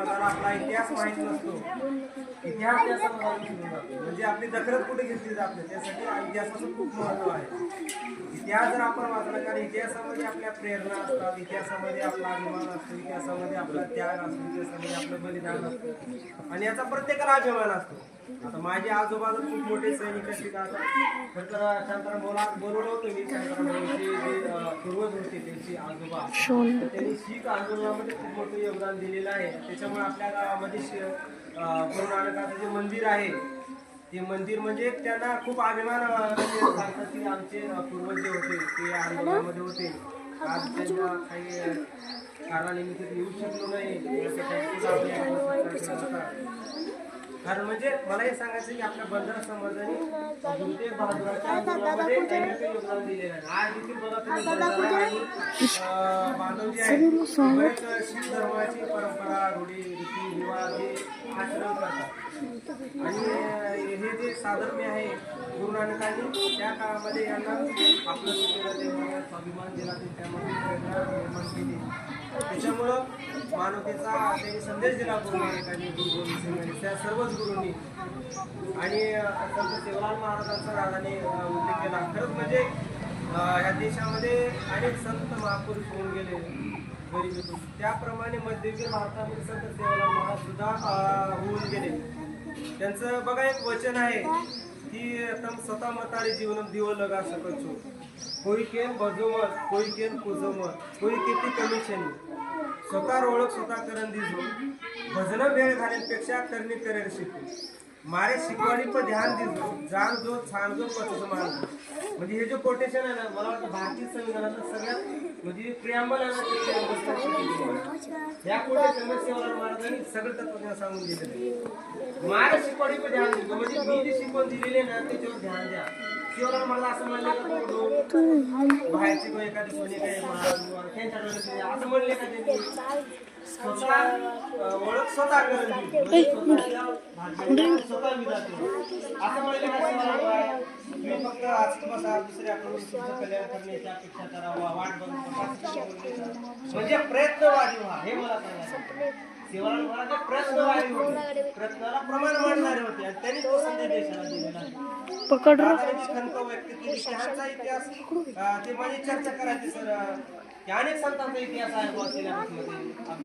जर आपला इतिहास माहित नसतो, इतिहास त्या समाजाला विसरून जातो. म्हणजे आपली दखलच कुठे घेतली जात नाही. त्यासाठी इतिहासाचं खूप महत्व आहे. इतिहास जर आपण वाचला, कारण इतिहासामध्ये आपल्या प्रेरणा असतात, इतिहासामध्ये आपला अभिमान असतो, इतिहासामध्ये आपला त्याग असतो, इतिहासामध्ये आपलं बलिदान असतं आणि याचा प्रत्येकाला अभिमान असतो. आता माझे आजोबा जर खूप मोठे सैनिक असतील, आता तर शांताराम बोलवलं होतं मी. शांताराम भाऊचे जे पूर्वज होते त्यांची आजोबा, तर त्यांनी शीख आंदोलनामध्ये खूप मोठं योगदान दिलेलं आहे. त्याच्यामुळे आपल्या गावामध्ये गुरु नानकाचं जे मंदिर आहे, ते मंदिर म्हणजे त्यांना खूप अभिमान सांगतात की आमचे पूर्वज जे होते ते आंदोलनामध्ये होते. आज त्यांना काही कारणानिमित्त येऊ शकलो नाही. कारण म्हणजे मला हे सांगायचं की आपल्या बंजारा समाजाने गुरु तेग बहादुराच्या आंदोलनामध्ये काही काही योगदान दिलेलं आहे. आज देखील बघा तुम्ही बंजारा आणि बांधव जे आहेत, बरेच शीख धर्माची परंपरा, रूढी, रीती रिवाज हे आचरण करतात. आणि हे जे साधर्म्य आहे, गुरु नानकांनी त्या काळामध्ये यांना आपलं केलं, स्वाभिमान दिला, त्यामध्ये प्रेरणा निर्माण केली. त्याच्यामुळं मानवतेचा त्यांनी संदेश दिला गुरु नानकांनी, गुरु गोविंद सिंग यांनी, त्या सर्वच गुरूंनी. आणि संत सेवालाल महाराजांचा दादाने उल्लेख केला. खरंच म्हणजे या देशामध्ये अनेक संत महापुरुष होऊन गेले गरिबीतून. त्याप्रमाणे मध्ययुगीन भारतामध्ये संत सेवालाल महाराज सुद्धा होऊन गेले. त्यांचं बघा एक वचन आहे की तम स्वतः मतारी जीवन दिव लगा सकत छो, कोई केन बजोमत, कोई केन पुजोमत, कोई किती कमिशनी, स्वतः ओळख स्वतः करण दिसो, भजन वेळ घालण्यापेक्षा करणे करेल शिकू, मारे शिकवाडी पर ध्यान दिसो, जाण जो छान जो पचस मान. म्हणजे हे जे कोटेशन आहे ना, मला वाटतं भारतीय संविधानाचं सगळ्यात म्हणजे प्रियांबल आहे ना, या कोटेशन सेवालाल महाराजांनी सगळं तत्वज्ञान सांगून दिलेलं. मारे शिकवाडी पर ध्यान दिसो म्हणजे मी जे शिकवण दिलेले ना त्याच्यावर ध्यान द्या. सेवालाल महाराज असं म्हणले का बाहेरची कोणी एखादी कोणी काही असं म्हणले का त्यांनी स्वतः ओळख स्वतः करून स्वतः विधाते असं म्हणले का तुम्ही फक्त आज बसा दुसऱ्याकडून तुमचं कल्याण करण्याची अपेक्षा करावा, वाट बंद म्हणजे प्रयत्नवादी व्हा. हे मला सांगायचं. सेवालाल महाराज प्रयत्नवादी होते, प्रयत्नाला प्रमाण मांडणारे होते आणि त्यांनी तो संदेश देशाला दिलेला आहे. खंत व्यक्त केली. त्यांचा इतिहास ते माझी चर्चा करायची सर, अनेक संतांचा इतिहास आहे.